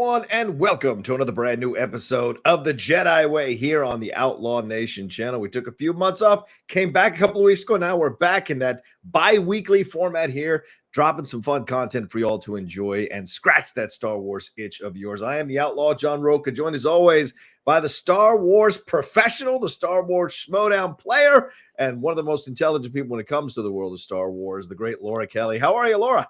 everyone, and welcome to another brand new episode of the Jedi Way here on the Outlaw Nation channel. We took a few months off, came back a couple of weeks ago. Now we're back in that bi-weekly format here, dropping some fun content for you all to enjoy and scratch that Star Wars itch of yours. I am the Outlaw John Rocha, joined as always by the Star Wars professional, the Star Wars Schmodown player, and one of the most intelligent people when it comes to the world of Star Wars, the great Laura Kelly. How are you, Laura?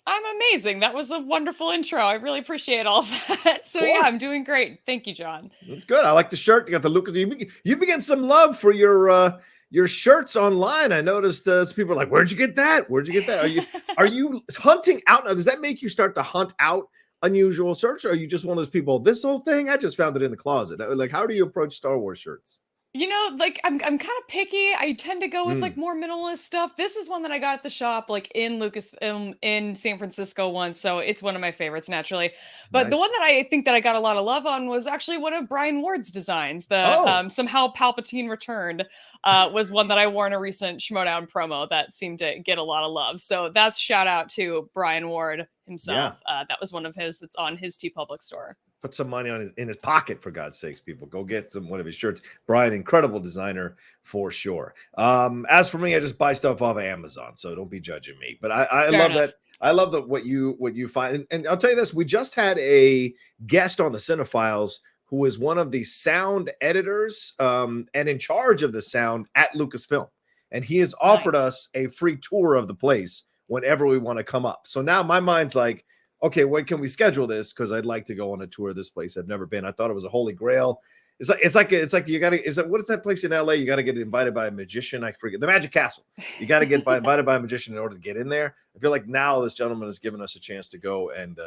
I'm amazing. That was a wonderful intro. I really appreciate all of that. So yeah, I'm doing great. Thank you, John. That's good. I like the shirt. You got the Lucas. You begin some love for your shirts online. I noticed some people are like, "Where'd you get that? Where'd you get that? Are you hunting out now? Does that make you start to hunt out unusual shirts, or are you just one of those people? This whole thing, I just found it in the closet. Like, how do you approach Star Wars shirts? You know, like I'm kind of picky. I tend to go with like more minimalist stuff. This is one that I got at the shop, like in Lucasfilm in San Francisco once, so it's one of my favorites naturally. But the Nice. one that I think that I got a lot of love on was actually one of Brian Ward's designs. The somehow Palpatine returned was one that I wore in a recent Schmodown promo that seemed to get a lot of love. So that's shout out to Brian Ward himself. Yeah. That was one of his that's on his TeePublic store. Put some money in his pocket, for God's sakes, people. Go get one of his shirts. Brian, incredible designer for sure. As for me, I just buy stuff off of Amazon, so don't be judging me. But I love that. I love that what you find. And I'll tell you this: we just had a guest on the Cinephiles who is one of the sound editors and in charge of the sound at Lucasfilm, and he has offered us a free tour of the place whenever we want to come up. So now my mind's like, okay, when can we schedule this? Because I'd like to go on a tour of this place. I've never been. I thought it was a holy grail. It's like you gotta. Is it what is that place in LA? You got to get invited by a magician. I forget the Magic Castle. You got to get invited by a magician in order to get in there. I feel like now this gentleman has given us a chance to go and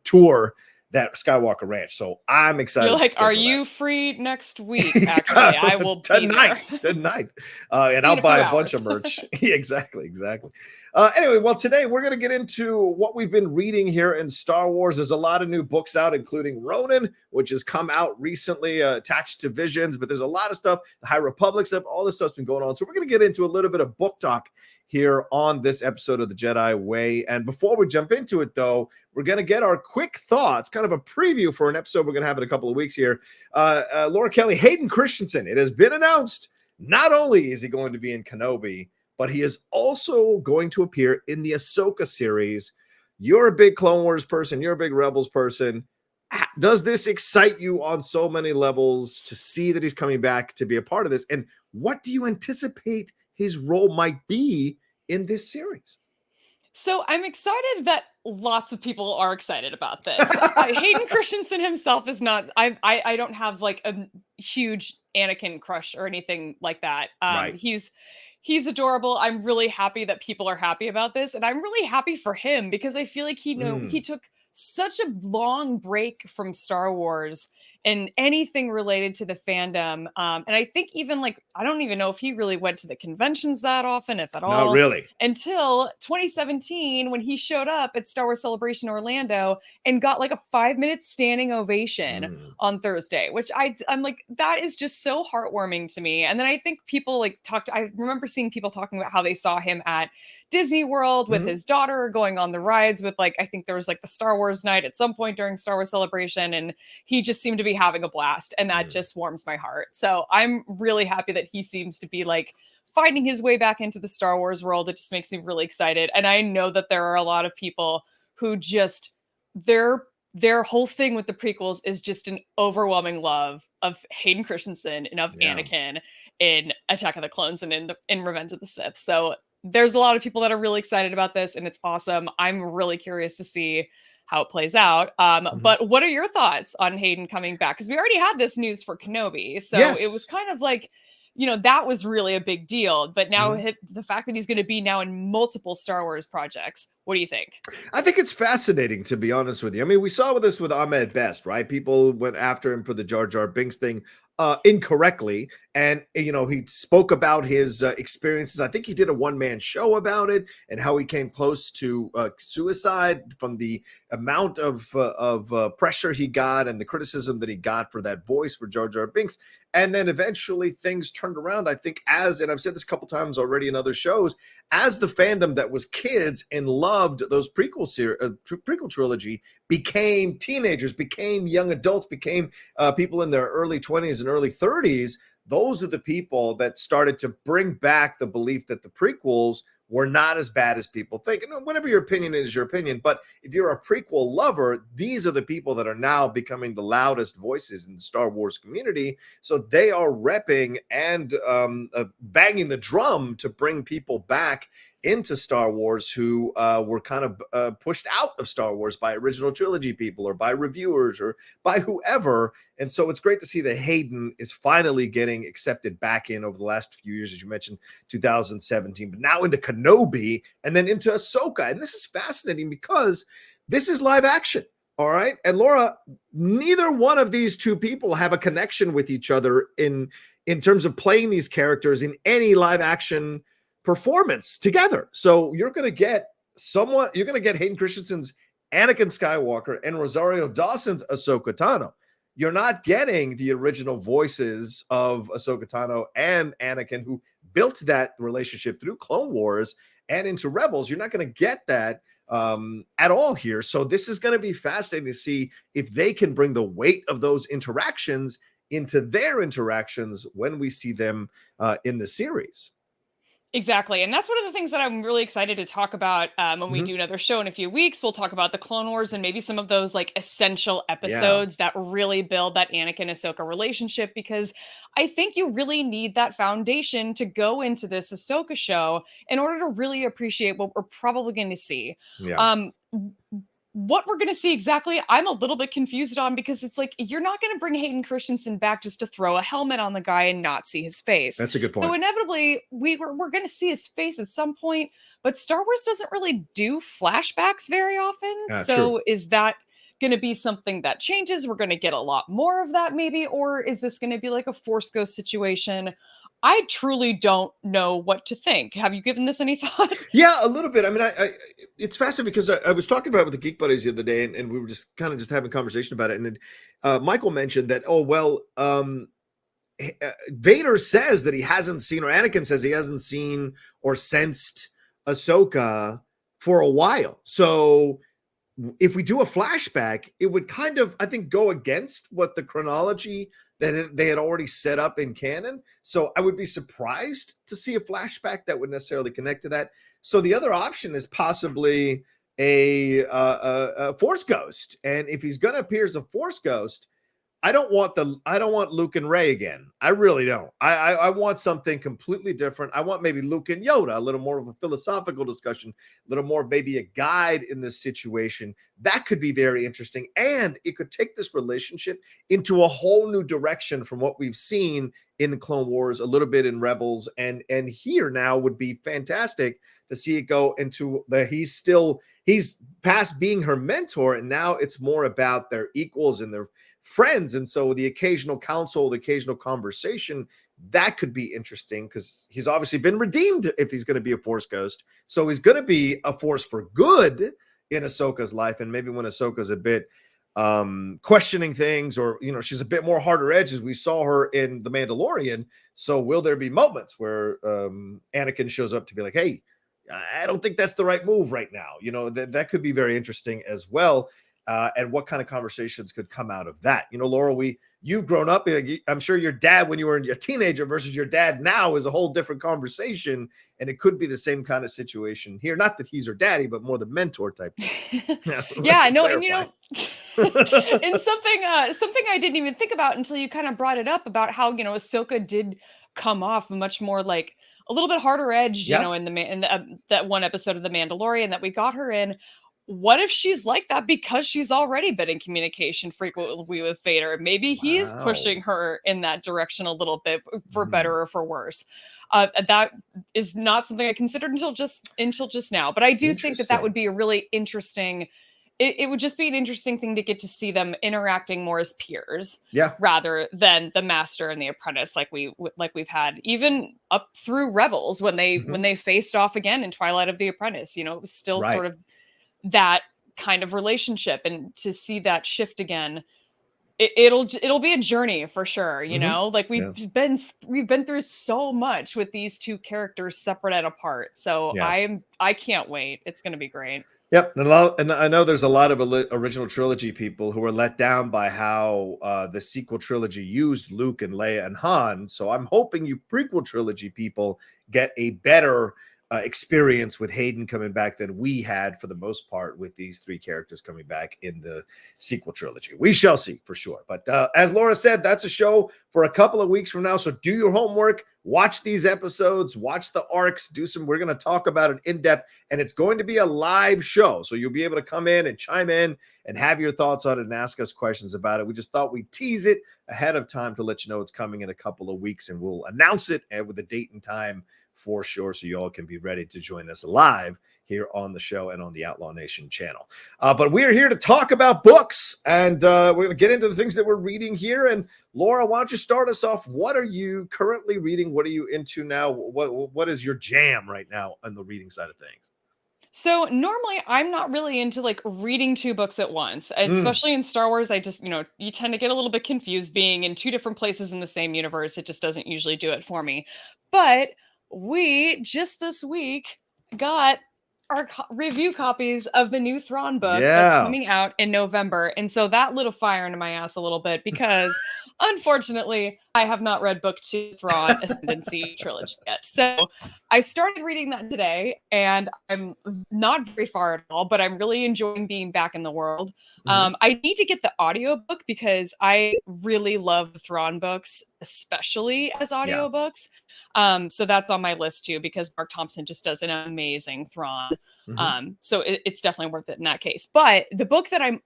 tour that Skywalker Ranch. So I'm excited. You're like, are you free next week? Actually, I will tonight. And I'll buy a bunch of merch. Exactly. Anyway, well, today we're going to get into what we've been reading here in Star Wars. There's a lot of new books out, including RONIN, which has come out recently, attached to Visions, but there's a lot of stuff, the High Republic stuff, all this stuff's been going on. So we're going to get into a little bit of book talk here on this episode of the Jedi Way. And before we jump into it, though, we're going to get our quick thoughts, kind of a preview for an episode we're going to have in a couple of weeks here. Laura Kelly, Hayden Christensen, it has been announced, not only is he going to be in Kenobi, but he is also going to appear in the AHSOKA series. You're a big Clone Wars person. You're a big Rebels person. Does this excite you on so many levels to see that he's coming back to be a part of this? And what do you anticipate his role might be in this series? So I'm excited that lots of people are excited about this. Hayden Christensen himself is not. I don't have like a huge Anakin crush or anything like that. Right. He's adorable. I'm really happy that people are happy about this, and I'm really happy for him because I feel like he took such a long break from Star Wars and anything related to the fandom. And I think even like, I don't even know if he really went to the conventions that often, if at all. Not really. Until 2017, when he showed up at Star Wars Celebration Orlando and got like a 5-minute standing ovation on Thursday, which I'm like, that is just so heartwarming to me. And then I think people like I remember seeing people talking about how they saw him at Disney World with his daughter going on the rides with like, I think there was like the Star Wars night at some point during Star Wars Celebration, and he just seemed to be having a blast, and that just warms my heart. So I'm really happy that he seems to be like finding his way back into the Star Wars world. It just makes me really excited. And I know that there are a lot of people who just their whole thing with the prequels is just an overwhelming love of Hayden Christensen and of Anakin in Attack of the Clones and in Revenge of the Sith. So there's a lot of people that are really excited about this, and it's awesome. I'm really curious to see how it plays out. But what are your thoughts on Hayden coming back? Because we already had this news for Kenobi. So it was kind of like, you know, that was really a big deal. But now the fact that he's going to be now in multiple Star Wars projects, what do you think? I think it's fascinating, to be honest with you. I mean, we saw this with Ahmed Best, right? People went after him for the Jar Jar Binks thing incorrectly. And, you know, he spoke about his experiences. I think he did a one-man show about it and how he came close to suicide from the amount of pressure he got and the criticism that he got for that voice for Jar Jar Binks. And then eventually things turned around, I think, and I've said this a couple times already in other shows, as the fandom that was kids and loved those prequel trilogy became teenagers, became young adults, became people in their early 20s and early 30s, those are the people that started to bring back the belief that the prequels were not as bad as people think. And whatever your opinion is, your opinion. But if you're a prequel lover, these are the people that are now becoming the loudest voices in the Star Wars community. So they are repping and banging the drum to bring people back into Star Wars who were kind of pushed out of Star Wars by original trilogy people or by reviewers or by whoever. And so it's great to see that Hayden is finally getting accepted back in over the last few years, as you mentioned, 2017, but now into Kenobi and then into Ahsoka. And this is fascinating because this is live action. All right. And Laura, neither one of these two people have a connection with each other in terms of playing these characters in any live action performance together. So you're going to get Hayden Christensen's Anakin Skywalker and Rosario Dawson's Ahsoka Tano. You're not getting the original voices of Ahsoka Tano and Anakin, who built that relationship through Clone Wars and into Rebels. You're not going to get that at all here. So this is going to be fascinating to see if they can bring the weight of those interactions into their interactions when we see them in the series. Exactly. And that's one of the things that I'm really excited to talk about when we do another show in a few weeks. We'll talk about the Clone Wars and maybe some of those like essential episodes that really build that Anakin Ahsoka relationship, because I think you really need that foundation to go into this Ahsoka show in order to really appreciate what we're probably going to see. Yeah. What we're going to see exactly, I'm a little bit confused on, because it's like, you're not going to bring Hayden Christensen back just to throw a helmet on the guy and not see his face. That's a good point. So inevitably, we're going to see his face at some point, but Star Wars doesn't really do flashbacks very often. So true. is that going to be something that changes? We're going to get a lot more of that maybe, or is this going to be like a Force Ghost situation? I truly don't know what to think. Have you given this any thought? Yeah, a little bit. I mean, I it's fascinating because I was talking about it with the Geek Buddies the other day, and we were just having a conversation about it. And Michael mentioned that, Vader says that he hasn't seen, or Anakin says he hasn't seen or sensed Ahsoka for a while. So if we do a flashback, it would kind of, I think, go against what the chronology that they had already set up in canon. So I would be surprised to see a flashback that would necessarily connect to that. So the other option is possibly a Force Ghost. And if he's going to appear as a Force Ghost, I don't want Luke and Rey again. I really don't. I want something completely different. I want maybe Luke and Yoda, a little more of a philosophical discussion, a little more maybe a guide in this situation. That could be very interesting. And it could take this relationship into a whole new direction from what we've seen in the Clone Wars, a little bit in Rebels. And here now would be fantastic to see it go into he's past being her mentor, and now it's more about their equals and their friends. And so the occasional counsel, the occasional conversation, that could be interesting because he's obviously been redeemed if he's going to be a Force Ghost. So he's going to be a force for good in Ahsoka's life. And maybe when Ahsoka's a bit questioning things, or, she's a bit more harder edge, as we saw her in The Mandalorian. So will there be moments where Anakin shows up to be like, hey, I don't think that's the right move right now. That could be very interesting as well. And what kind of conversations could come out of that? Laura, you've grown up. I'm sure your dad, when you were a teenager versus your dad now, is a whole different conversation. And it could be the same kind of situation here. Not that he's her daddy, but more the mentor type. Yeah, no, and and something I didn't even think about until you kind of brought it up about how, Ahsoka did come off much more like a little bit harder edge, in that one episode of The Mandalorian that we got her in. What if she's like that because she's already been in communication frequently with Vader? Maybe he is pushing her in that direction a little bit, for better or for worse. That is not something I considered until just now. But I do think that would be a really interesting. It would just be an interesting thing to get to see them interacting more as peers, rather than the master and the apprentice, like we've had even up through Rebels when they faced off again in Twilight of the Apprentice. It was still sort of that kind of relationship, and to see that shift again, it'll be a journey for sure, you know? Like we've been through so much with these two characters separate and apart. So I can't wait. It's going to be great. Yep, and I know there's a lot of original trilogy people who were let down by how the sequel trilogy used Luke and Leia and Han. So I'm hoping you prequel trilogy people get a better experience with Hayden coming back than we had for the most part with these three characters coming back in the sequel trilogy. We shall see for sure. But as Laura said, that's a show for a couple of weeks from now. So do your homework, watch these episodes, watch the arcs, we're going to talk about it in depth, and it's going to be a live show. So you'll be able to come in and chime in and have your thoughts on it and ask us questions about it. We just thought we'd tease it ahead of time to let you know it's coming in a couple of weeks, and we'll announce it with a date and time for sure, so you all can be ready to join us live here on the show and on the Outlaw Nation channel. But we're here to talk about books, and we're going to get into the things that we're reading here. And Laura, why don't you start us off? What are you currently reading? What are you into now? What is your jam right now on the reading side of things? So normally I'm not really into like reading two books at once, especially in Star Wars. I just, you tend to get a little bit confused being in two different places in the same universe. It just doesn't usually do it for me. But we just this week got our review copies of the new Thrawn book that's coming out in November. And so that lit a fire into my ass a little bit because unfortunately I have not read book 2 Thrawn Ascendency trilogy yet. So I started reading that today and I'm not very far at all, but I'm really enjoying being back in the world. I need to get the audiobook because I really love the Thrawn books, especially as audiobooks. So that's on my list too, because Mark Thompson just does an amazing Thrawn. So it's definitely worth it in that case. But the book that I'm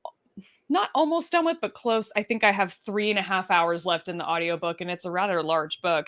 not almost done with, but close, I think I have 3.5 hours left in the audiobook, and it's a rather large book.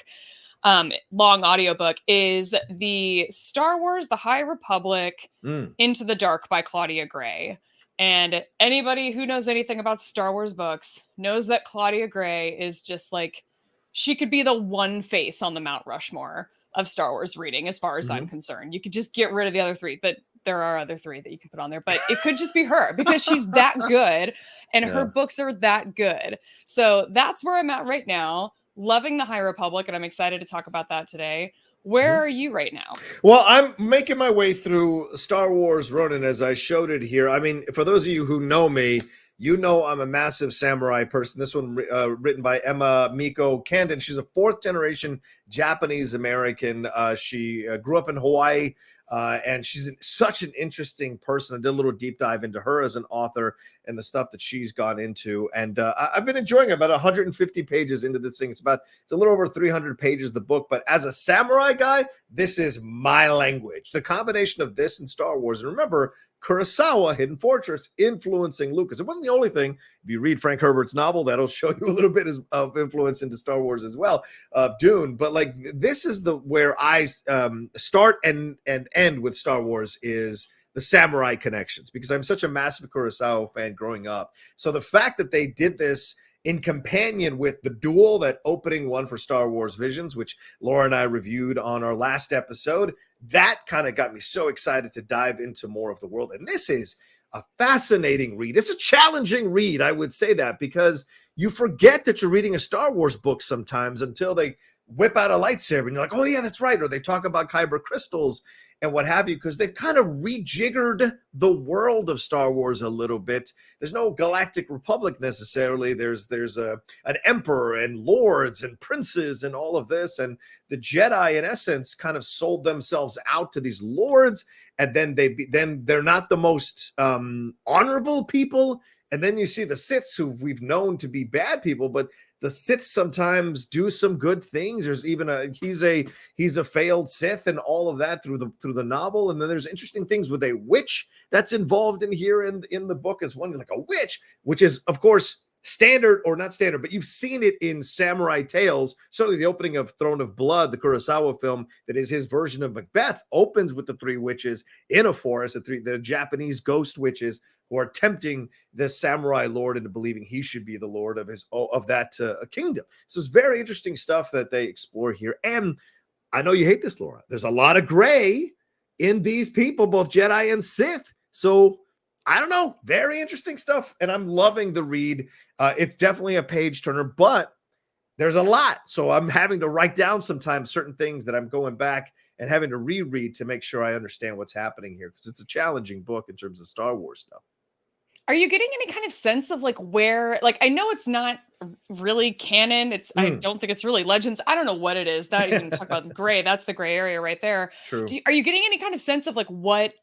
Long audiobook is the Star Wars, The High Republic, Into the Dark by Claudia Gray. And anybody who knows anything about Star Wars books knows that Claudia Gray is just like, she could be the one face on the Mount Rushmore of Star Wars reading, as far as I'm concerned. You could just get rid of the other three, but there are other three that you can put on there. But it could just be her because she's that good and her books are that good. So that's where I'm at right now. Loving the High Republic, and I'm excited to talk about that today. Where are you right now? Well, I'm making my way through Star Wars Ronin as I showed it here. I mean, for those of you who know me, you know I'm a massive samurai person. This one written by Emma Miko Kandon. She's a 4th-generation Japanese-American. She grew up in Hawaii, and she's such an interesting person. I did a little deep dive into her as an author and the stuff that she's gone into. And I've been enjoying it. About 150 pages into this thing. It's a little over 300 pages, the book. But as a samurai guy, this is my language. The combination of this and Star Wars. And remember, Kurosawa, Hidden Fortress, influencing Lucas. It wasn't the only thing. If you read Frank Herbert's novel, that'll show you a little bit of influence into Star Wars as well, Dune. But like this is where I start and end with Star Wars is the samurai connections, because I'm such a massive Kurosawa fan growing up. So the fact that they did this in companion with the duel, that opening one for Star Wars Visions, which Laura and I reviewed on our last episode, that kind of got me so excited to dive into more of the world. And this is a fascinating read. It's a challenging read, I would say that, because you forget that you're reading a Star Wars book sometimes until they whip out a lightsaber and you're like, oh yeah, that's right. Or they talk about kyber crystals and what have you, because they've kind of rejiggered the world of Star Wars a little bit. There's no Galactic Republic necessarily. There's an emperor and lords and princes and all of this. And the Jedi, in essence, kind of sold themselves out to these lords. And then they're not the most honorable people. And then you see the Siths, who we've known to be bad people, but the Siths sometimes do some good things. There's even he's a failed Sith and all of that through the novel. And then there's interesting things with a witch that's involved in here in the book as one, like a witch, which is of course standard, or not standard, but you've seen it in samurai tales. Certainly the opening of Throne of Blood, the Kurosawa film, that is his version of Macbeth, opens with the 3 witches in a forest, the Japanese ghost witches who are tempting the samurai lord into believing he should be the lord of that kingdom. So it's very interesting stuff that they explore here. And I know you hate this, Laura. There's a lot of gray in these people, both Jedi and Sith. So I don't know. Very interesting stuff. And I'm loving the read. It's definitely a page turner, but there's a lot. So I'm having to write down sometimes certain things that I'm going back and having to reread to make sure I understand what's happening here, because it's a challenging book in terms of Star Wars stuff. Are you getting any kind of sense of like where, like, I know it's not really canon. I don't think it's really Legends. I don't know what it is. That even talk about gray. That's the gray area right there. True. Are you getting any kind of sense of like what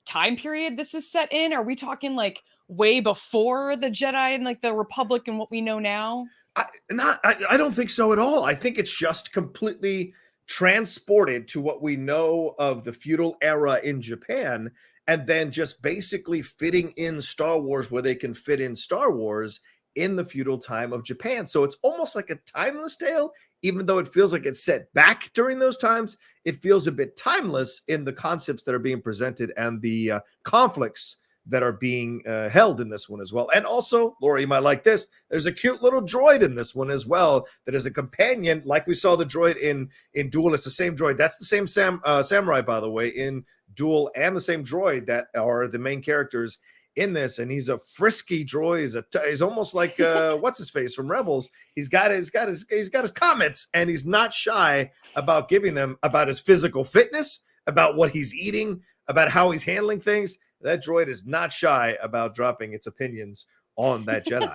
time period this is set in? Are we talking like way before the Jedi and like the Republic and what we know now? I don't think so at all. I think it's just completely transported to what we know of the feudal era in Japan, and then just basically fitting in Star Wars where they can fit in Star Wars in the feudal time of Japan. So it's almost like a timeless tale, even though it feels like it's set back during those times. It feels a bit timeless in the concepts that are being presented and the conflicts that are being held in this one as well. And also, Laura, you might like this. There's a cute little droid in this one as well that is a companion, like we saw the droid in Duel. It's the same droid. That's the same samurai, by the way, in Duel, and the same droid that are the main characters in this. And he's a frisky droid. He's almost like what's his face from Rebels. He's got his comments, and he's not shy about giving them about his physical fitness, about what he's eating, about how he's handling things. That droid is not shy about dropping its opinions on that Jedi,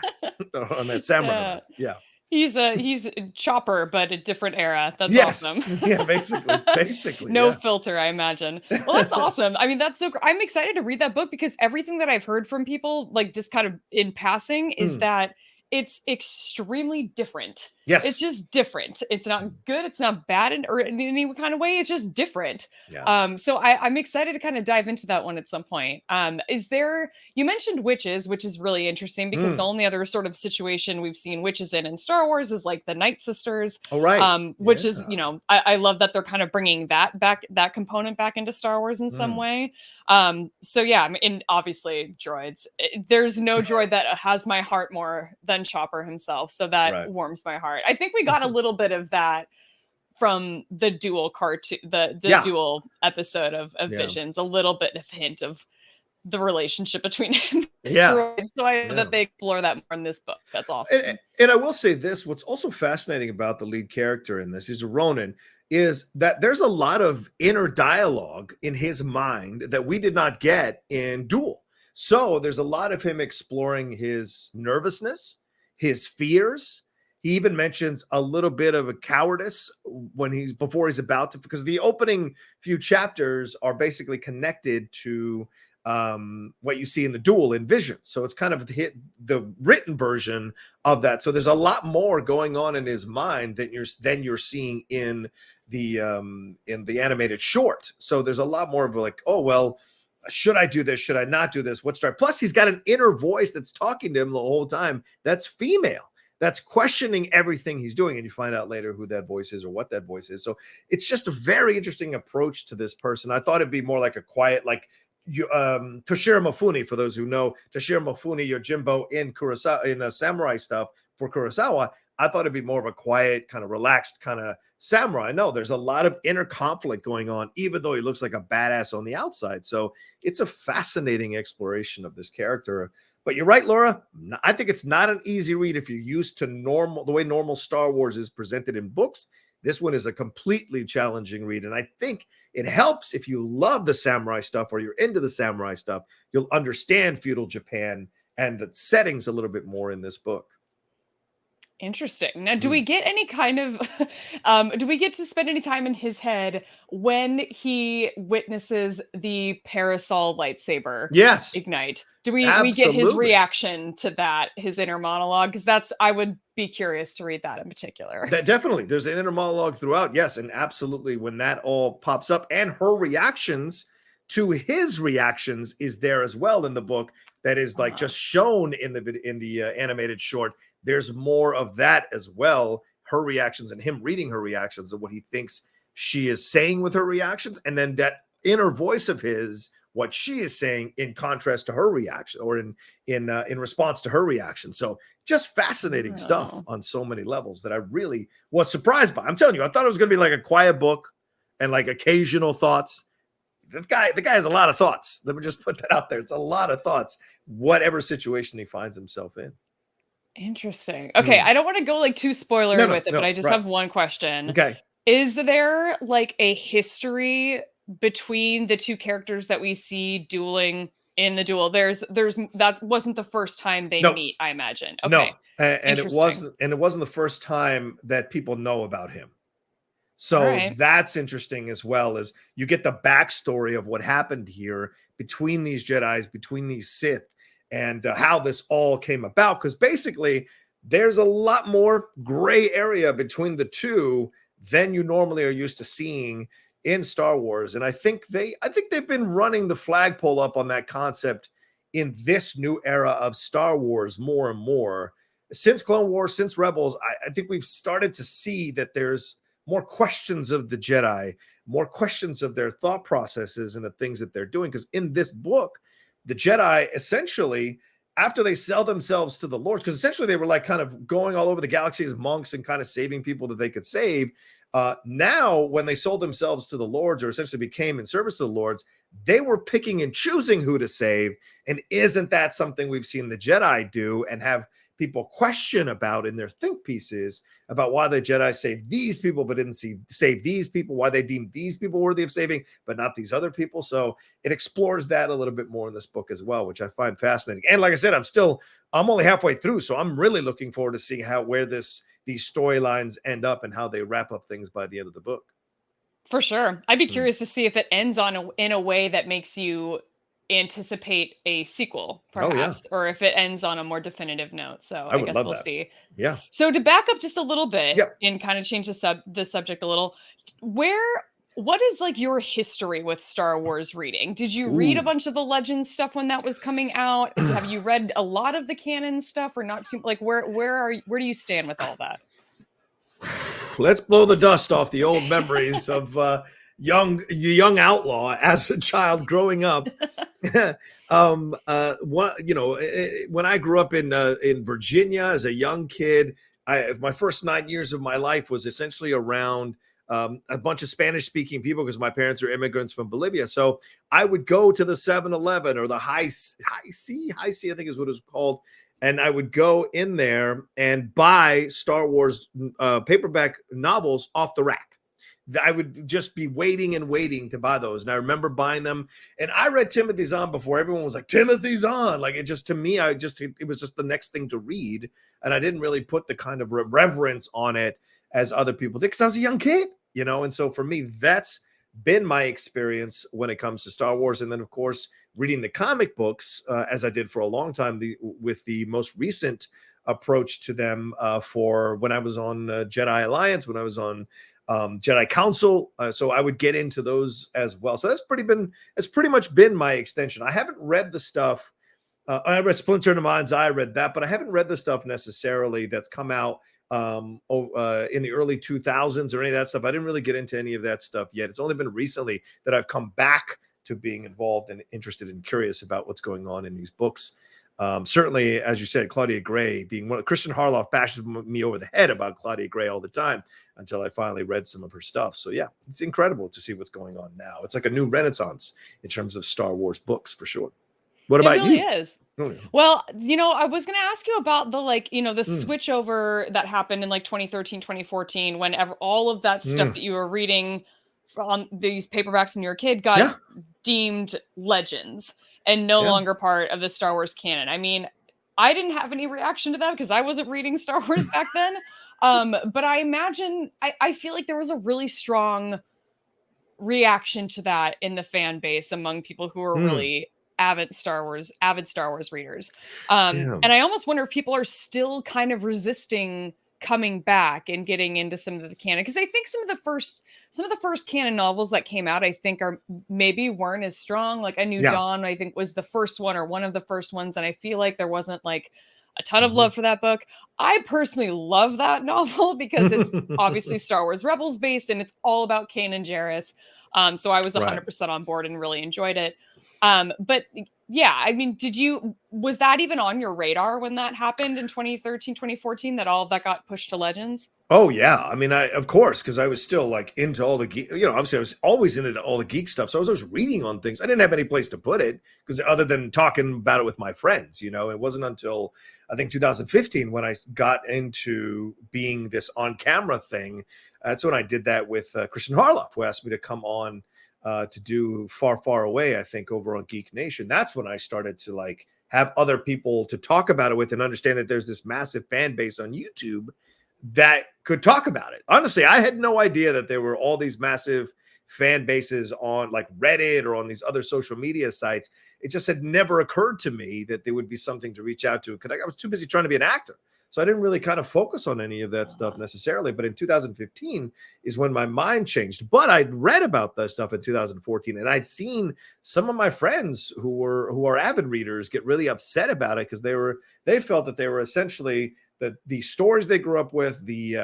on that samurai. Yeah. He's a Chopper, but a different era. That's awesome. Yeah, basically. No filter, I imagine. Well, that's awesome. I mean, that's so I'm excited to read that book, because everything that I've heard from people, like just kind of in passing, is that it's extremely different. Yes. It's just different. It's not good. It's not bad in any kind of way. It's just different. Yeah. So I'm excited to kind of dive into that one at some point. You mentioned witches, which is really interesting, because the only other sort of situation we've seen witches in Star Wars is like the Night Sisters. Oh, right. Which is, I love that they're kind of bringing that component back into Star Wars in some way. So yeah, I mean, and obviously droids. There's no droid that has my heart more than Chopper himself. So that warms my heart. I think we got a little bit of that from the Duel cartoon, the Duel episode of Visions, a little bit of hint of the relationship between him and droids. So I know that they explore that more in this book. That's awesome. And I will say this, what's also fascinating about the lead character in this, is Ronin, is that there's a lot of inner dialogue in his mind that we did not get in Duel. So there's a lot of him exploring his nervousness, his fears. He even mentions a little bit of a cowardice before he's about to, because the opening few chapters are basically connected to what you see in the Duel in Visions. So it's kind of the written version of that. So there's a lot more going on in his mind than you're seeing in the animated short. So there's a lot more of like, oh, well, should I do this? Should I not do this? Plus he's got an inner voice that's talking to him the whole time. That's female. That's questioning everything he's doing. And you find out later who that voice is or what that voice is. So it's just a very interesting approach to this person. I thought it'd be more like a quiet, like Toshiro Mifune, for those who know Toshiro Mifune, Yojimbo in Kurosawa, in samurai stuff for Kurosawa. I thought it'd be more of a quiet, kind of relaxed kind of samurai. No, there's a lot of inner conflict going on, even though he looks like a badass on the outside. So it's a fascinating exploration of this character. But you're right, Laura. I think it's not an easy read if you're used to the way normal Star Wars is presented in books. This one is a completely challenging read. And I think it helps if you love the samurai stuff or you're into the samurai stuff. You'll understand feudal Japan and the settings a little bit more in this book. Interesting. Now, do we get any kind of, do we get to spend any time in his head when he witnesses the parasol lightsaber ignite? Do we get his reaction to that, his inner monologue? Because I would be curious to read that in particular. Definitely. There's an inner monologue throughout. Yes. And absolutely. When that all pops up, and her reactions to his reactions is there as well in the book. That is like just shown in the animated short. There's more of that as well. Her reactions and him reading her reactions and what he thinks she is saying with her reactions. And then that inner voice of his, what she is saying in contrast to her reaction, or in response to her reaction. So just fascinating stuff on so many levels that I really was surprised by. I'm telling you, I thought it was going to be like a quiet book and like occasional thoughts. The guy has a lot of thoughts. Let me just put that out there. It's a lot of thoughts, whatever situation he finds himself in. Interesting. Okay, I don't want to go like too spoilery with it, but I just have one question. Okay. Is there like a history between the two characters that we see dueling in the duel? There's that wasn't the first time they meet, I imagine. Okay. No. And it wasn't the first time that people know about him. So that's interesting as well, as you get the backstory of what happened here between these Jedis, between these Sith, and how this all came about. Because basically, there's a lot more gray area between the two than you normally are used to seeing in Star Wars. And I think they've been running the flagpole up on that concept in this new era of Star Wars more and more. Since Clone Wars, since Rebels, I think we've started to see that there's more questions of the Jedi, more questions of their thought processes and the things that they're doing. Because in this book, the Jedi essentially, after they sell themselves to the Lords, because essentially they were like kind of going all over the galaxy as monks and kind of saving people that they could save. Now, when they sold themselves to the Lords, or essentially became in service to the Lords, they were picking and choosing who to save. And isn't that something we've seen the Jedi do and have people question about in their think pieces about why the Jedi saved these people but didn't save these people, why they deemed these people worthy of saving but not these other people? So it explores that a little bit more in this book as well, which I find fascinating. And like I said, I'm only halfway through, so I'm really looking forward to seeing where these storylines end up and how they wrap up things by the end of the book. For sure. I'd be curious to see if it ends in a way that makes you anticipate a sequel, perhaps, or if it ends on a more definitive note. So I guess we'll see. Yeah. So to back up just a little bit and kind of change the subject a little, what is like your history with Star Wars reading? Did you read a bunch of the Legends stuff when that was coming out? Have you read a lot of the canon stuff, or not too? Like where do you stand with all that? Let's blow the dust off the old memories of young outlaw as a child growing up. When I grew up in Virginia as a young kid, my first 9 years of my life was essentially around a bunch of Spanish speaking people, because my parents are immigrants from Bolivia. So I would go to the 7-Eleven or the High C, I think is what it's called. And I would go in there and buy Star Wars paperback novels off the rack. I would just be waiting to buy those. And I remember buying them. And I read Timothy Zahn before everyone was like, Timothy Zahn. Like, it just, to me, it was just the next thing to read. And I didn't really put the kind of reverence on it as other people did, because I was a young kid, And so for me, that's been my experience when it comes to Star Wars. And then, of course, reading the comic books, as I did for a long time, with the most recent approach to them for when I was on Jedi Alliance, when I was on Jedi Council. So I would get into those as well. So that's pretty much been my extension. I haven't read the stuff. I read Splinter in the Mind's Eye, I read that, but I haven't read the stuff necessarily that's come out in the early 2000s or any of that stuff. I didn't really get into any of that stuff yet. It's only been recently that I've come back to being involved and interested and curious about what's going on in these books. Certainly, as you said, Claudia Gray being one. Christian Harloff bashes me over the head about Claudia Gray all the time until I finally read some of her stuff. So yeah, it's incredible to see what's going on now. It's like a new renaissance in terms of Star Wars books for sure. What about you? It really is. Oh, yeah. Well, I was going to ask you about the switch over that happened in like 2013, 2014, whenever all of that stuff that you were reading on these paperbacks when you were a kid got deemed Legends and no longer part of the Star Wars canon. I mean, I didn't have any reaction to that because I wasn't reading Star Wars back then. But I imagine, I feel like there was a really strong reaction to that in the fan base among people who are really avid Star Wars readers. And I almost wonder if people are still kind of resisting coming back and getting into some of the canon, because I think some of the first canon novels that came out, I think weren't as strong. Like A New Dawn, I think was the first one or one of the first ones. And I feel like there wasn't like a ton of love for that book. I personally love that novel because it's obviously Star Wars Rebels based and it's all about Kanan Jarrus. So I was 100% on board and really enjoyed it. But yeah, I mean, was that even on your radar when that happened in 2013, 2014, that all of that got pushed to Legends? Oh yeah, I mean, of course, because I was still like into all the geek, obviously I was always into all the geek stuff, so I was always reading on things. I didn't have any place to put it because other than talking about it with my friends, it wasn't until I think 2015 when I got into being this on camera thing. That's when I did that with Christian Harloff, who asked me to come on to do Far, Far Away, I think, over on Geek Nation. That's when I started to like have other people to talk about it with and understand that there's this massive fan base on YouTube that could talk about it. Honestly, I had no idea that there were all these massive fan bases on like Reddit or on these other social media sites. It just had never occurred to me that there would be something to reach out to because I was too busy trying to be an actor. So I didn't really kind of focus on any of that stuff necessarily. But in 2015 is when my mind changed. But I'd read about that stuff in 2014, and I'd seen some of my friends who are avid readers get really upset about it because they felt that they were essentially the stories they grew up with, the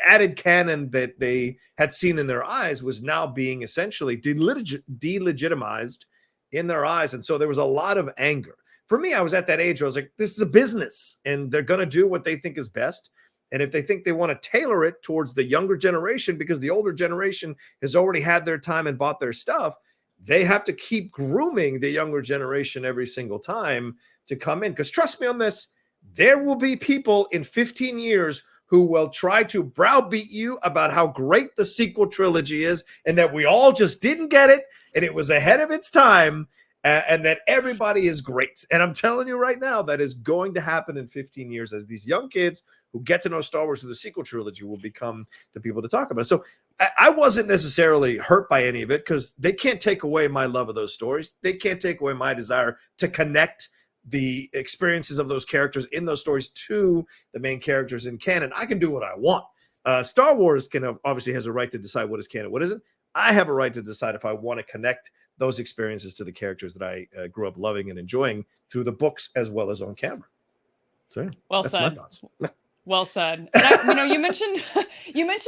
added canon that they had seen in their eyes was now being essentially delegitimized in their eyes. And so there was a lot of anger. For me, I was at that age where I was like, this is a business and they're going to do what they think is best. And if they think they want to tailor it towards the younger generation, because the older generation has already had their time and bought their stuff, they have to keep grooming the younger generation every single time to come in. Because trust me on this, there will be people in 15 years who will try to browbeat you about how great the sequel trilogy is and that we all just didn't get it and it was ahead of its time and that everybody is great. And I'm telling you right now, that is going to happen in 15 years as these young kids who get to know Star Wars through the sequel trilogy will become the people to talk about it. So I wasn't necessarily hurt by any of it because they can't take away my love of those stories. They can't take away my desire to connect the experiences of those characters in those stories to the main characters in canon. I can do what I want. Star Wars obviously has a right to decide what is canon, what isn't. I have a right to decide if I want to connect those experiences to the characters that I grew up loving and enjoying through the books as well as on camera. So yeah, well that's said. my thoughts. Well said. And you mentioned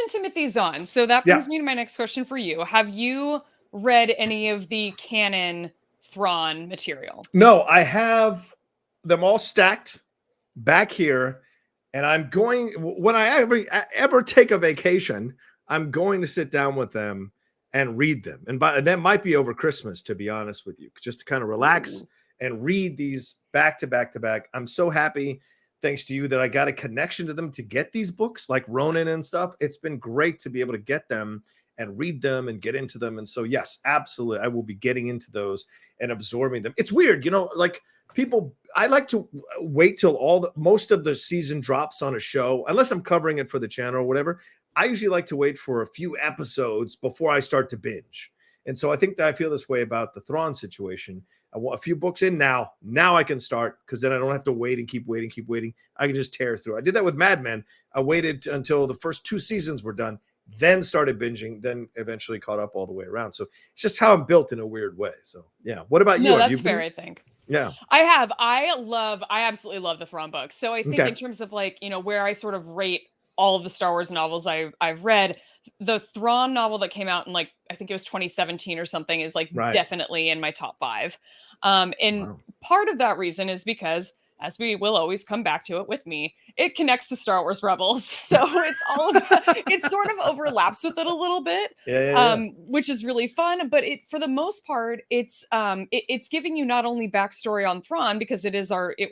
Timothy Zahn, so that brings me to my next question for you. Have you read any of the canon Thrawn material? No, I have them all stacked back here, and I'm going when I ever take a vacation, I'm going to sit down with them and read them, and that might be over Christmas, to be honest with you, just to kind of relax and read these back to back to back. I'm so happy, thanks to you, that I got a connection to them to get these books like RONIN and stuff. It's been great to be able to get them and read them and get into them. And so, yes, absolutely, I will be getting into those and absorbing them. It's weird, like people, I like to wait till most of the season drops on a show, unless I'm covering it for the channel or whatever. I usually like to wait for a few episodes before I start to binge. And so I think that I feel this way about the Thrawn situation. I want a few books in now. Now I can start because then I don't have to wait and keep waiting. I can just tear through. I did that with Mad Men. I waited until the first 2 seasons were done, then started binging, then eventually caught up all the way around. So it's just how I'm built in a weird way. So yeah. What about you? No, that's fair, I think. Yeah. I absolutely love the Thrawn books. So I think in terms of like, where I sort of rate all of the Star Wars novels I've read, the Thrawn novel that came out in like, I think it was 2017 or something, is like definitely in my top 5. And part of that reason is because, as we will always come back to it with me, it connects to Star Wars Rebels. So it's all about, it sort of overlaps with it a little bit, which is really fun. But for the most part, it's giving you not only backstory on Thrawn, because it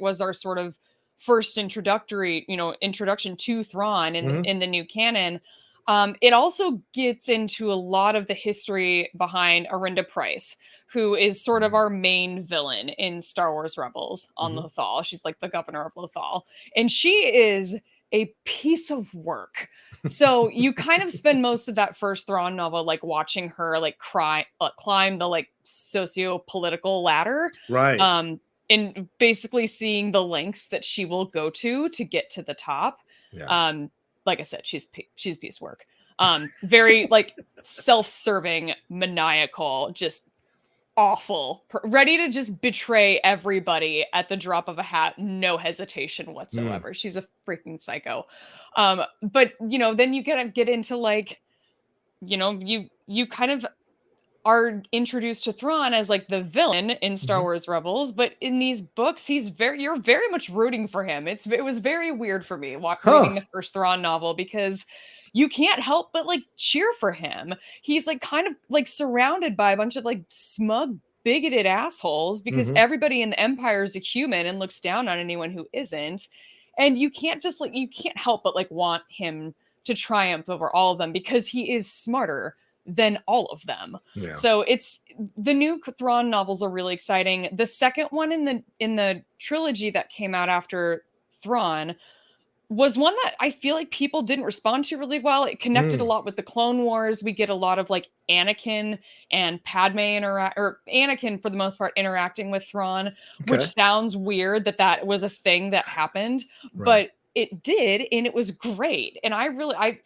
was our sort of first introduction to Thrawn in the new canon. It also gets into a lot of the history behind Arinda Pryce, who is sort of our main villain in Star Wars Rebels on Lothal. She's like the governor of Lothal, and she is a piece of work. So you kind of spend most of that first Thrawn novel like watching her like climb the like socio-political ladder, right? And basically seeing the lengths that she will go to get to the top. Like I said, she's piece work. Very like self-serving, maniacal, just awful, ready to just betray everybody at the drop of a hat, no hesitation whatsoever. She's a freaking psycho. But then you get into like, you kind of are introduced to Thrawn as like the villain in Star Wars Rebels, but in these books, you're very much rooting for him. It was very weird for me reading the first Thrawn novel because you can't help but like cheer for him. He's like kind of like surrounded by a bunch of like smug, bigoted assholes because everybody in the Empire is a human and looks down on anyone who isn't. And you can't help but like want him to triumph over all of them because he is smarter than all of them. Yeah. So it's the new Thrawn novels are really exciting. The second one in the trilogy that came out after Thrawn was one that I feel like people didn't respond to really well. It connected a lot with the Clone Wars. We get a lot of like Anakin and Padme or Anakin for the most part interacting with Thrawn, which sounds weird that was a thing that happened, but it did, and it was great. And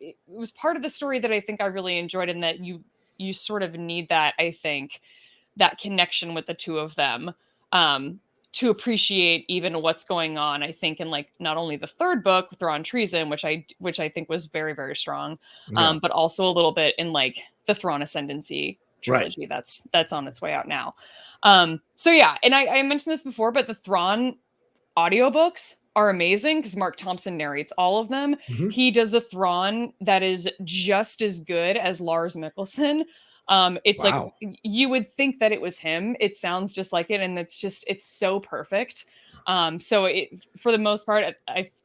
it was part of the story that I think I really enjoyed, and that you sort of need that, I think, that connection with the two of them to appreciate even what's going on. I think in like not only the third book, Thrawn Treason, which I think was very, very strong, but also a little bit in like the Thrawn Ascendency trilogy that's on its way out now. So yeah, and I mentioned this before, but the Thrawn audiobooks are amazing because Mark Thompson narrates all of them. He does a Thrawn that is just as good as Lars Mikkelsen. It's like you would think that it was him. It sounds just like it, and it's so perfect. So for the most part,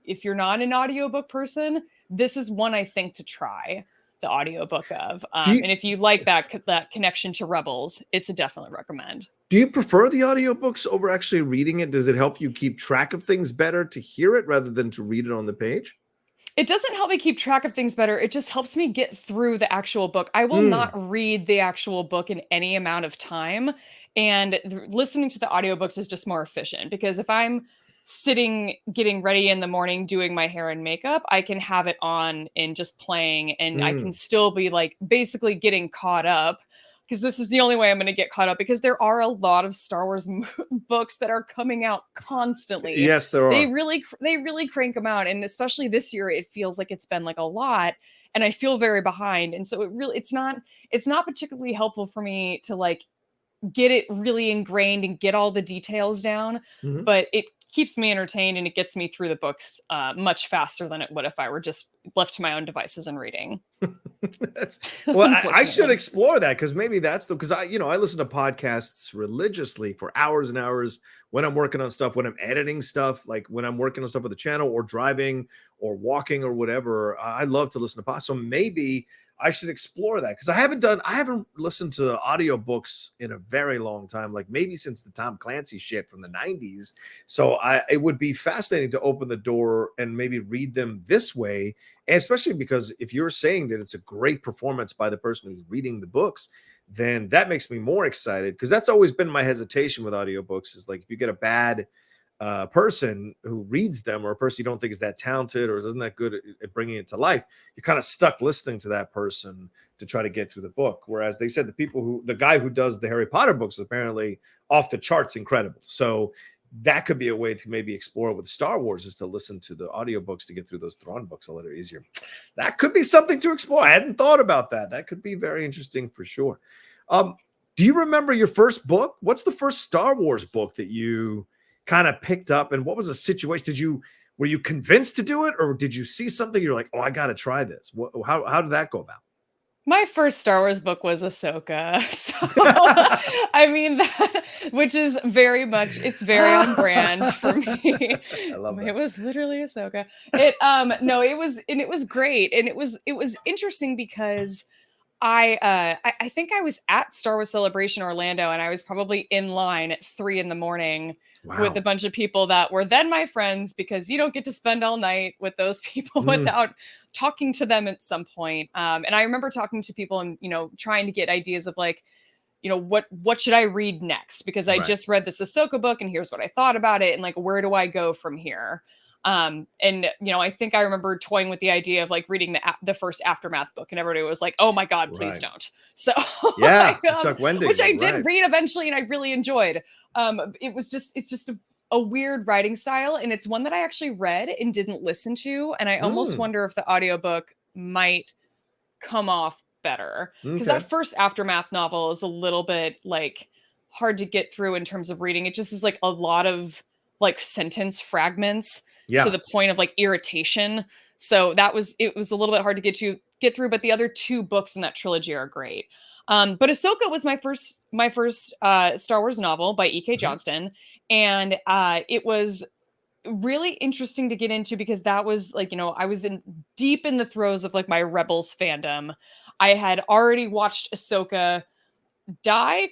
if you're not an audiobook person, this is one I think to try the audiobook of. And if you like that connection to Rebels, it's a definitely recommend. Do you prefer the audiobooks over actually reading it? Does it help you keep track of things better to hear it rather than to read it on the page? It doesn't help me keep track of things better. It just helps me get through the actual book. I will not read the actual book in any amount of time. And listening to the audiobooks is just more efficient because if I'm sitting, getting ready in the morning, doing my hair and makeup, I can have it on and just playing, and I can still be like basically getting caught up. Because this is the only way I'm going to get caught up, because there are a lot of Star Wars books that are coming out constantly. Yes, there are. They really crank them out. And especially this year, it feels like it's been like a lot, and I feel very behind. And so it's not particularly helpful for me to like get it really ingrained and get all the details down, but it keeps me entertained and it gets me through the books much faster than it would if I were just left to my own devices and reading. I should explore that, because maybe that's because I listen to podcasts religiously for hours and hours when I'm working on stuff, when I'm editing stuff, like when I'm working on stuff with the channel or driving or walking or whatever. I love to listen to podcasts. So maybe I should explore that, because I haven't listened to audiobooks in a very long time, like maybe since the Tom Clancy shit from the 90s. So it would be fascinating to open the door and maybe read them this way. And especially because if you're saying that it's a great performance by the person who's reading the books, then that makes me more excited, because that's always been my hesitation with audiobooks, is like if you get a bad person who reads them, or a person you don't think is that talented or isn't that good at bringing it to life, you're kind of stuck listening to that person to try to get through the book. Whereas they said the guy who does the Harry Potter books is apparently off the charts incredible. So that could be a way to maybe explore with Star Wars, is to listen to the audiobooks to get through those Thrawn books a little easier. That could be something to explore. I hadn't thought about that. That could be very interesting for sure. Do you remember your first book? What's the first Star Wars book that you kind of picked up, and what was the situation? Were you convinced to do it, or did you see something you're like, oh, I got to try this? How did that go about? My first Star Wars book was Ahsoka. So, I mean, which is very on brand for me. I love that. It was literally Ahsoka. It was great. And it was interesting because I think I was at Star Wars Celebration Orlando, and I was probably in line at 3 a.m. with a bunch of people that were then my friends, because you don't get to spend all night with those people without talking to them at some point. And I remember talking to people and, trying to get ideas of like, what should I read next? Because I just read this Ahsoka book, and here's what I thought about it. And like, where do I go from here? And I think I remember toying with the idea of like reading the first Aftermath book, and everybody was like, "Oh my God, please don't." So yeah, Chuck Wendig, which I did read eventually, and I really enjoyed. It's just a weird writing style, and it's one that I actually read and didn't listen to, and I almost wonder if the audiobook might come off better, because that first Aftermath novel is a little bit like hard to get through in terms of reading. It just is like a lot of like sentence fragments to the point of like irritation. So it was a little bit hard to get through, but the other two books in that trilogy are great. But Ahsoka was my first Star Wars novel by E.K. Johnston, and it was really interesting to get into because that was like, I was deep in the throes of like my Rebels fandom. I had already watched Ahsoka die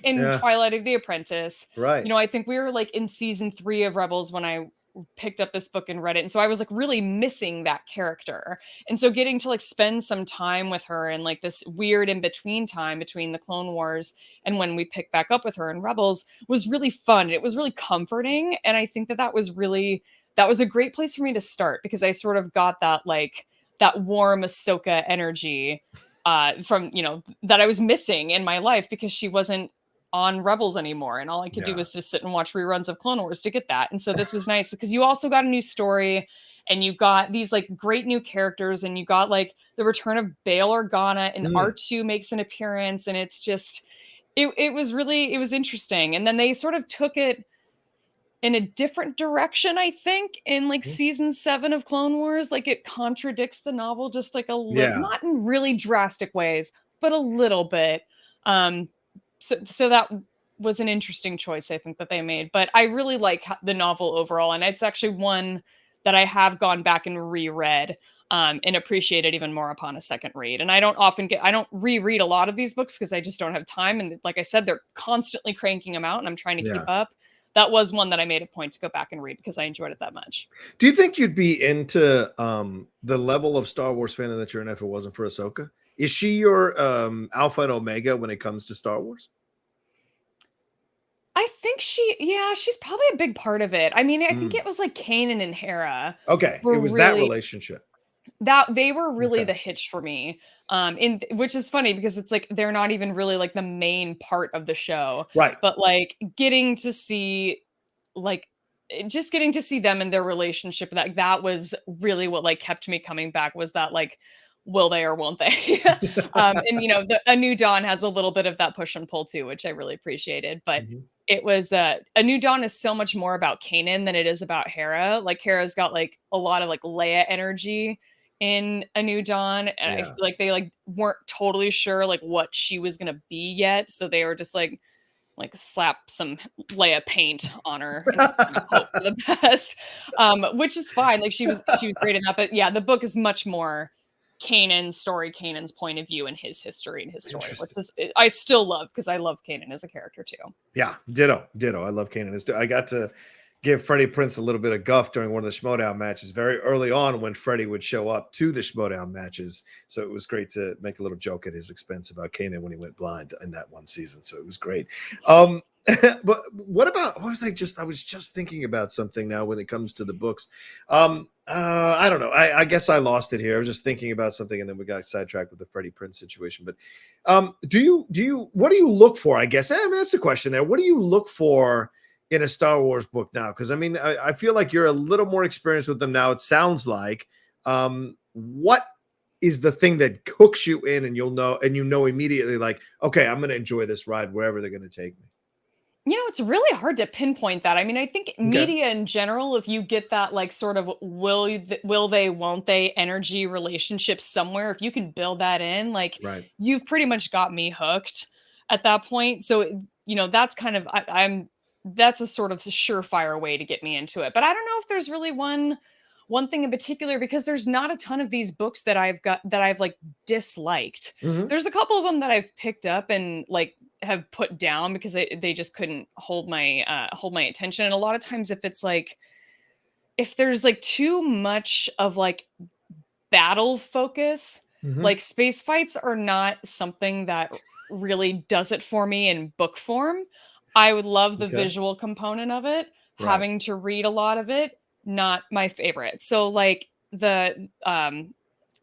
in Twilight of the Apprentice. Right. I think we were like in season 3 of Rebels when I picked up this book and read it. And so I was like really missing that character. And so getting to like spend some time with her and like this weird in between time between the Clone Wars and when we picked back up with her in Rebels was really fun. It was really comforting. And I think that was a great place for me to start because I sort of got that like that warm Ahsoka energy from, that I was missing in my life because she wasn't on Rebels anymore. And all I could do was just sit and watch reruns of Clone Wars to get that. And so this was nice because you also got a new story and you got these like great new characters and you got like the return of Bail Organa and R2 makes an appearance. And it's just, it was interesting. And then they sort of took it in a different direction, I think, in like season 7 of Clone Wars. Like it contradicts the novel just like a little, not in really drastic ways, but a little bit. So that was an interesting choice, I think, that they made. But I really like the novel overall. And it's actually one that I have gone back and reread and appreciated even more upon a second read. And I don't reread a lot of these books because I just don't have time. And like I said, they're constantly cranking them out and I'm trying to keep up. That was one that I made a point to go back and read because I enjoyed it that much. Do you think you'd be into the level of Star Wars fandom that you're in if it wasn't for Ahsoka? Is she your alpha and omega when it comes to Star Wars? I think she's probably a big part of it. I mean, I think it was like Kanan and Hera. Okay, it was that relationship. That they were really the hitch for me. Which is funny because it's like they're not even really like the main part of the show. Right. But like getting to see them and their relationship, that was really what like kept me coming back, was that like, will they or won't they? And A New Dawn has a little bit of that push and pull too, which I really appreciated. But it was A New Dawn is so much more about Kanan than it is about Hera. Like Hera's got like a lot of like Leia energy in A New Dawn, and I feel like they like weren't totally sure like what she was gonna be yet, so they were just like slap some Leia paint on her and just kind of hope for the best, which is fine. Like she was great in that, but yeah, the book is much more Kanan's point of view and his history and his story, which I still love because I love Kanan as a character too. Yeah, ditto. I love Kanan. I got to give Freddie Prinze a little bit of guff during one of the Schmodown matches very early on when Freddie would show up to the Schmodown matches. So it was great to make a little joke at his expense about Kanan when he went blind in that one season. So it was great. But I was just thinking about something now when it comes to the books. I don't know. I guess I lost it here. I was just thinking about something and then we got sidetracked with the Freddie Prinze situation. But what do you look for? I guess that's the question there. What do you look for in a Star Wars book now? Because I mean, I feel like you're a little more experienced with them now. It sounds like what is the thing that hooks you in and you know immediately like, okay, I'm going to enjoy this ride wherever they're going to take me. It's really hard to pinpoint that. I mean, I think media in general, if you get that like sort of will they, won't they energy relationship somewhere, if you can build that in, like you've pretty much got me hooked at that point. So, that's kind of, that's a sort of surefire way to get me into it. But I don't know if there's really one thing in particular, because there's not a ton of these books that I've like disliked. There's a couple of them that I've picked up and like have put down because they just couldn't hold my attention. And a lot of times if there's like too much of like battle focus, like space fights are not something that really does it for me in book form. I would love the visual component of it. Having to read a lot of it, not my favorite. So like the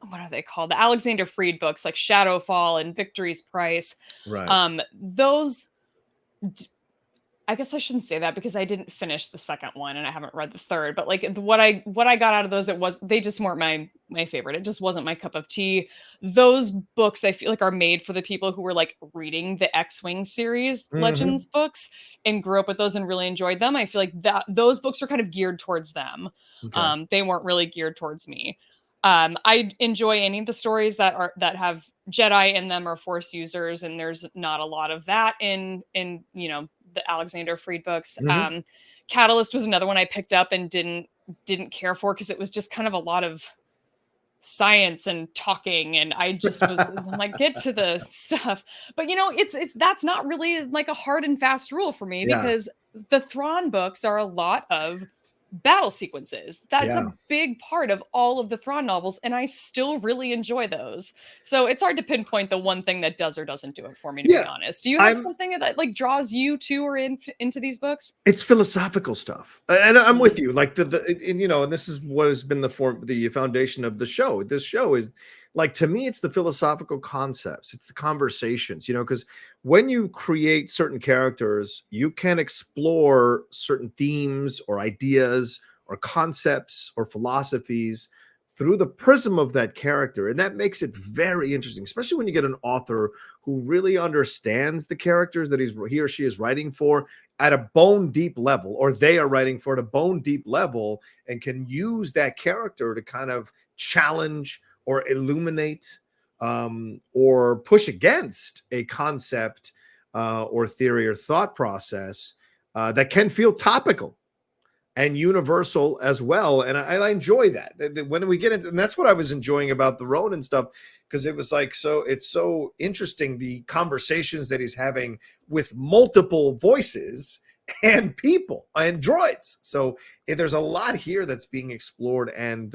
what are they called? The Alexander Freed books like Shadowfall and Victory's Price. Those I guess I shouldn't say that because I didn't finish the second one and I haven't read the third, but like what I got out of those, they just weren't my favorite. It just wasn't my cup of tea. Those books I feel like are made for the people who were like reading the X-Wing series Legends books and grew up with those and really enjoyed them. I feel like that those books were kind of geared towards them. Okay. They weren't really geared towards me. I enjoy any of the stories that have Jedi in them or Force users, and there's not a lot of that in the Alexander Freed books. Catalyst was another one I picked up and didn't care for because it was just kind of a lot of science and talking, and I just was like, get to the stuff. But it's that's not really like a hard and fast rule for me because the Thrawn books are a lot of battle sequences. That's a big part of all of the Thrawn novels, and I still really enjoy those. So it's hard to pinpoint the one thing that does or doesn't do it for me, to be honest. Do you have something that like draws you to or into these books? It's philosophical stuff, and I'm with you. Like and this is what has been the foundation of the show. This show is like, to me, it's the philosophical concepts, it's the conversations. Because when you create certain characters, you can explore certain themes or ideas or concepts or philosophies through the prism of that character, and that makes it very interesting, especially when you get an author who really understands the characters that he or she is writing for at a bone deep level, or they are writing for at a bone deep level, and can use that character to kind of challenge or illuminate or push against a concept or theory or thought process that can feel topical and universal as well. And I enjoy that. When we get into, and that's what I was enjoying about the Ronin stuff, because it was like, it's so interesting, the conversations that he's having with multiple voices and people and droids. So there's a lot here that's being explored and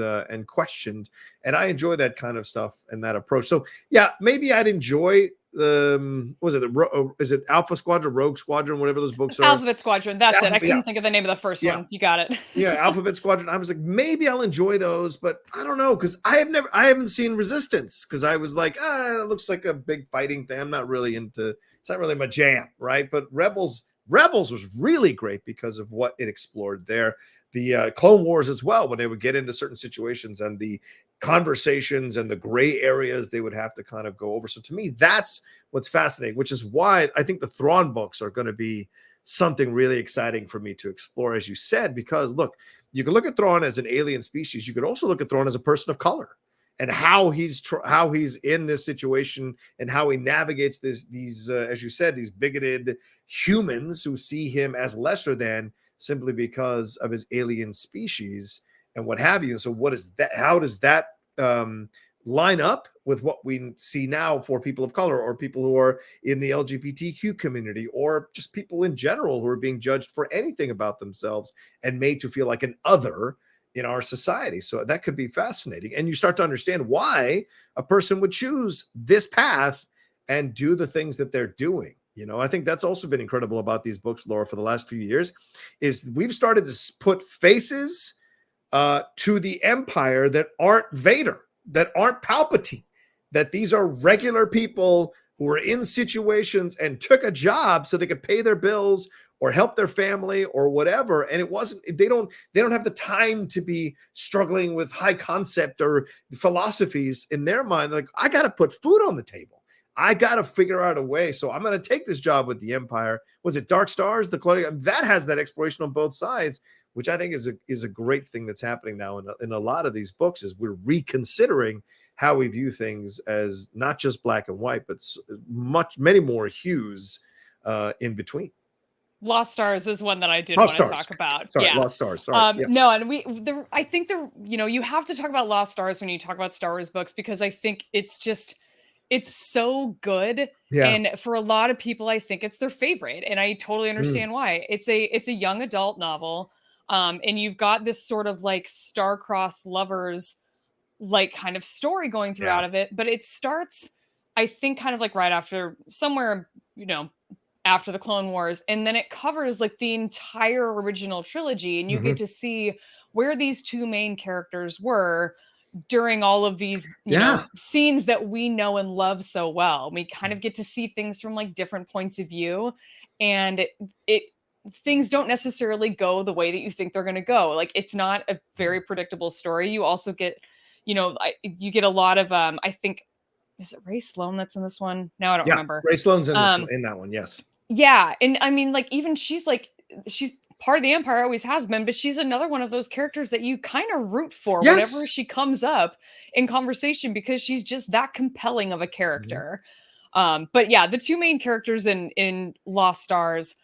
questioned, and I enjoy that kind of stuff and that approach. So yeah, maybe I'd enjoy is it Alpha Squadron, Rogue Squadron, whatever those books are? Alphabet Squadron, that's it. I couldn't think of the name of the first one. You got it. Alphabet Squadron. I was like, maybe I'll enjoy those, but I don't know, because I haven't seen Resistance, because I was like, it looks like a big fighting thing. I'm not really into, it's not really my jam, right? But Rebels was really great because of what it explored there. The Clone Wars as well, when they would get into certain situations and the conversations and the gray areas they would have to kind of go over. So to me, that's what's fascinating, which is why I think the Thrawn books are going to be something really exciting for me to explore, as you said, because look, you can look at Thrawn as an alien species. You could also look at Thrawn as a person of color, and how he's in this situation and how he navigates these as you said, these bigoted humans who see him as lesser than simply because of his alien species and what have you. So what is that? How does that line up with what we see now for people of color, or people who are in the LGBTQ community, or just people in general who are being judged for anything about themselves and made to feel like an other in our society? So that could be fascinating. And you start to understand why a person would choose this path and do the things that they're doing. I think that's also been incredible about these books, Laura, for the last few years, is we've started to put faces to the Empire that aren't Vader, that aren't Palpatine, that these are regular people who were in situations and took a job so they could pay their bills or help their family or whatever. And it wasn't, they don't have the time to be struggling with high concept or philosophies in their mind. Like, I got to put food on the table. I got to figure out a way. So I'm going to take this job with the Empire. Was it Dark Stars? The clothing that has that exploration on both sides, which I think is a great thing that's happening now in a lot of these books, is we're reconsidering how we view things as not just black and white, but many more hues in between. Lost Stars is one that I did want to talk about. Sorry, Lost Stars. Sorry. No, and I think you have to talk about Lost Stars when you talk about Star Wars books, because I think it's so good. Yeah. And for a lot of people, I think it's their favorite. And I totally understand why. It's a young adult novel. And you've got this sort of like star-crossed lovers, like kind of story going through out of it. But it starts, I think, kind of like right after somewhere, after the Clone Wars. And then it covers like the entire original trilogy. And you get to see where these two main characters were during all of these scenes that we know and love so well. We kind of get to see things from like different points of view, and things don't necessarily go the way that you think they're going to go. Like, it's not a very predictable story. You also get, you get a lot of, I think, is it Ray Sloan that's in this one? Now I don't remember. Ray Sloan's in this one, in that one. Yes. Yeah. And I mean, like, even she's part of the Empire, always has been, but she's another one of those characters that you kind of root for whenever she comes up in conversation, because she's just that compelling of a character. But yeah, the two main characters in Lost Stars,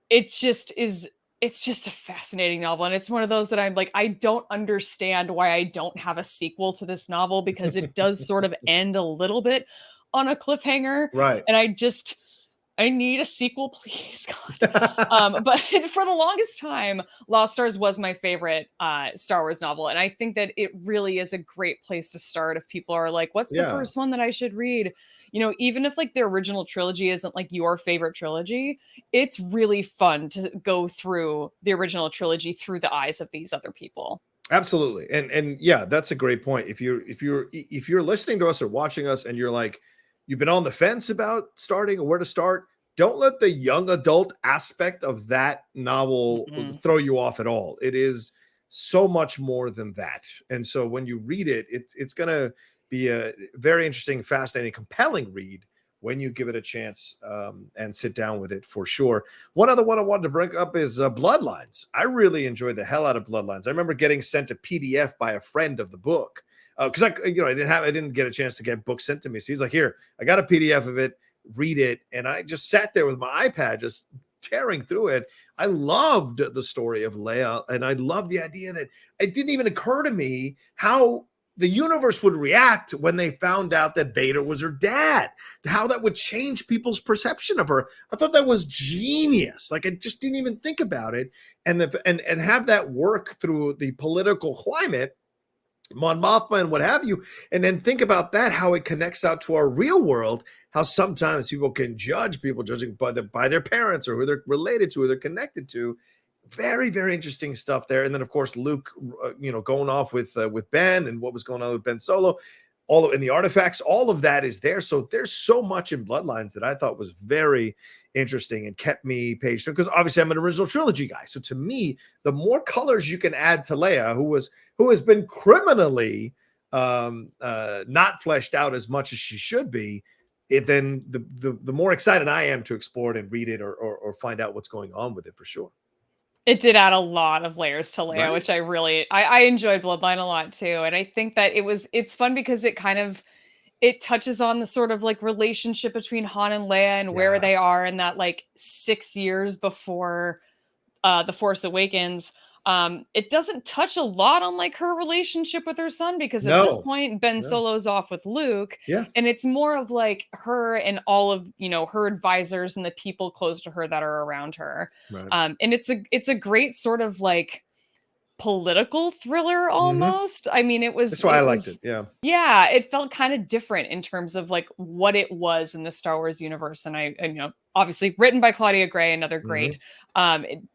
it's just a fascinating novel. And it's one of those that I'm like, I don't understand why I don't have a sequel to this novel, because it does sort of end a little bit on a cliffhanger. Right. And I need a sequel, please, God. But for the longest time, Lost Stars was my favorite Star Wars novel. And I think that it really is a great place to start if people are like, what's the first one that I should read? Even if like the original trilogy isn't like your favorite trilogy, it's really fun to go through the original trilogy through the eyes of these other people. Absolutely. And yeah, that's a great point. If you're listening to us or watching us and you're like, you've been on the fence about starting or where to start, don't let the young adult aspect of that novel throw you off at all. It is so much more than that. And so when you read it, it's going to be a very interesting, fascinating, compelling read when you give it a chance and sit down with it for sure. One other one I wanted to bring up is Bloodlines. I really enjoyed the hell out of Bloodlines. I remember getting sent a PDF by a friend of the book because I didn't get a chance to get books sent to me. So he's like, "Here, I got a PDF of it. Read it." And I just sat there with my iPad, just tearing through it. I loved the story of Leia, and I loved the idea that it didn't even occur to me how the universe would react when they found out that Vader was her dad, how that would change people's perception of her. I thought that was genius. Like, I just didn't even think about it. And have that work through the political climate, Mon Mothma and what have you, and then think about that, how it connects out to our real world, how sometimes people can judge people judging by their parents or who they're related to, who they're connected to. Very, very interesting stuff there. And then, of course, Luke, going off with Ben and what was going on with Ben Solo, in the artifacts, all of that is there. So there's so much in Bloodlines that I thought was very interesting and kept me patient, because obviously I'm an original trilogy guy. So to me, the more colors you can add to Leia, who has been criminally not fleshed out as much as she should be, then the more excited I am to explore it and read it or find out what's going on with it for sure. It did add a lot of layers to Leia, which I enjoyed Bloodline a lot too. And I think that it's fun because it touches on the sort of like relationship between Han and Leia and where they are in that like 6 years before The Force Awakens. It doesn't touch a lot on like her relationship with her son, because at this point Ben Solo's off with Luke, and it's more of like her and all of her advisors and the people close to her that are around her. And it's a great sort of like political thriller almost. I mean, that's why I liked it. Yeah, it felt kind of different in terms of like what it was in the Star Wars universe. And obviously written by Claudia Gray, another great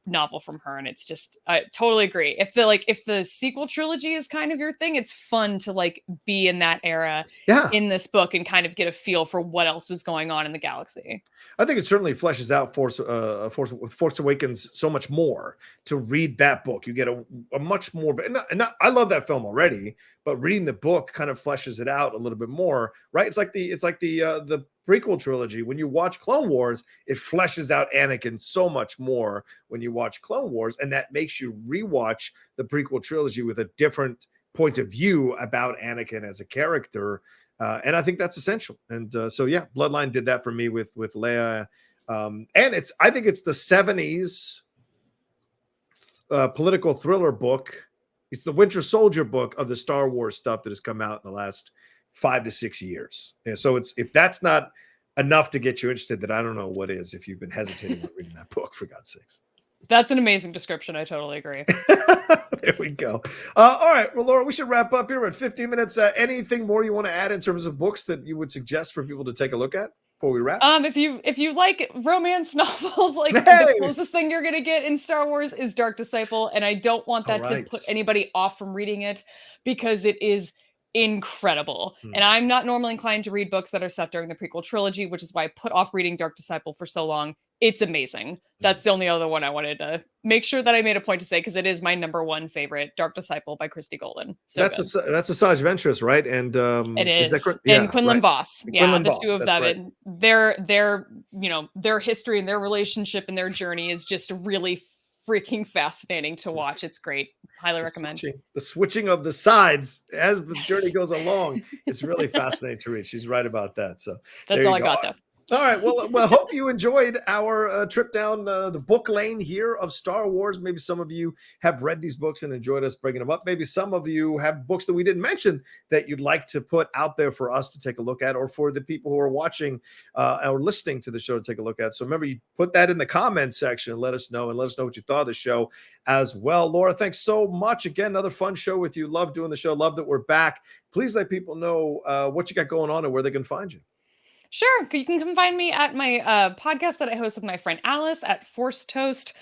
novel from her. And it's just, I totally agree. If the sequel trilogy is kind of your thing, it's fun to like be in that era in this book and kind of get a feel for what else was going on in the galaxy. I think it certainly fleshes out Force Awakens so much more to read that book. You get a much more, I love that film already, but reading the book kind of fleshes it out a little bit more, right? It's like the prequel trilogy. When you watch Clone Wars, it fleshes out Anakin so much more when you watch Clone Wars, and that makes you rewatch the prequel trilogy with a different point of view about Anakin as a character. And I think that's essential. And so Bloodline did that for me with Leia. And I think it's the 70s political thriller book. It's the Winter Soldier book of the Star Wars stuff that has come out in the last 5 to 6 years. And so if that's not enough to get you interested, then I don't know what is, if you've been hesitating on reading that book, for God's sakes. That's an amazing description. I totally agree. There we go. All right. Well, Laura, we should wrap up here. We're at 15 minutes. Anything more you want to add in terms of books that you would suggest for people to take a look at before we wrap? If you like romance novels, like the closest thing you're going to get in Star Wars is Dark Disciple. And I don't want that to put anybody off from reading it, because it is incredible. And I'm not normally inclined to read books that are set during the prequel trilogy, which is why I put off reading Dark Disciple for so long. it's amazing. That's the only other one I wanted to make sure that I made a point to say, because it is my #1 favorite, Dark Disciple by Christy Golden. So that's Asajj Ventress, right? And it is that is. correct? And Yeah, Quinlan right. Voss. And Yeah, Quinlan the Voss, two of that's them. right. And their history and their relationship and their journey is just really freaking fascinating to watch. It's great. Highly recommend. The switching of the sides as the journey goes along is really fascinating to read. She's right about that. So that's all I got, though. All right. Well, hope you enjoyed our trip down the book lane here of Star Wars. Maybe some of you have read these books and enjoyed us bringing them up. Maybe some of you have books that we didn't mention that you'd like to put out there for us to take a look at, or for the people who are watching or listening to the show to take a look at. So remember, you put that in the comments section and let us know what you thought of the show as well. Laura, thanks so much. Again, another fun show with you. Love doing the show. Love that we're back. Please let people know what you got going on and where they can find you. Sure. You can come find me at my podcast that I host with my friend Alice at Force Toast.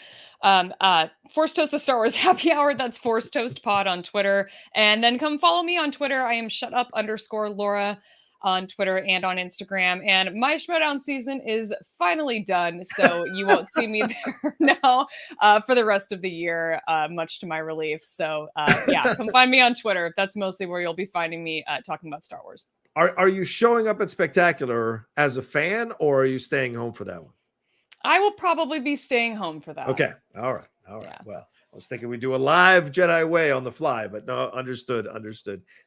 Force Toast, a Star Wars happy hour. That's Force Toast Pod on Twitter. And then come follow me on Twitter. I am shutup_Laura on Twitter and on Instagram. And my Schmodown season is finally done, so you won't see me there now for the rest of the year, much to my relief. So yeah, come find me on Twitter. That's mostly where you'll be finding me talking about Star Wars. Are you showing up at Spectacular as a fan, or are you staying home for that one? I will probably be staying home for that. Okay. All right. Yeah. Well, I was thinking we do a live Jedi Way on the fly, but no, understood.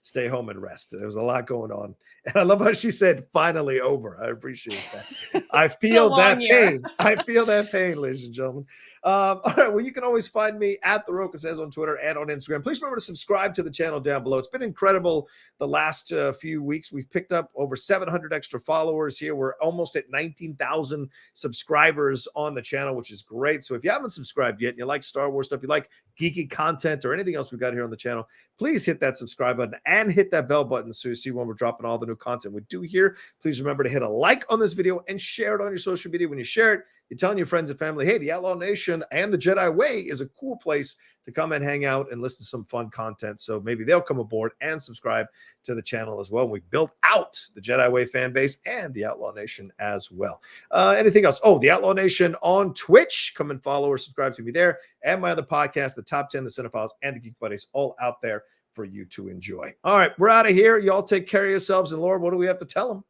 Stay home and rest. There was a lot going on. And I love how she said, finally over. I appreciate that. I feel that pain. I feel that pain, ladies and gentlemen. All right. Well, you can always find me at The Rocha Says on Twitter and on Instagram. Please remember to subscribe to the channel down below. It's been incredible the last few weeks. We've picked up over 700 extra followers here. We're almost at 19,000 subscribers on the channel, which is great. So if you haven't subscribed yet and you like Star Wars stuff, you like geeky content or anything else we've got here on the channel, please hit that subscribe button and hit that bell button so you see when we're dropping all the new content we do here. Please remember to hit a like on this video and share it on your social media. When you share it, you're telling your friends and family, hey, the Outlaw Nation and the Jedi Way is a cool place to come and hang out and listen to some fun content. So maybe they'll come aboard and subscribe to the channel as well. We built out the Jedi Way fan base and the Outlaw Nation as well. Anything else? Oh, the Outlaw Nation on Twitch. Come and follow or subscribe to me there. And my other podcast, the Top 10, the Cinephiles, and the Geek Buddies, all out there for you to enjoy. All right, we're out of here. Y'all take care of yourselves. And Laura, what do we have to tell them?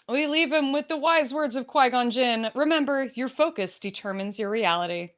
We leave him with the wise words of Qui-Gon Jinn. Remember, your focus determines your reality.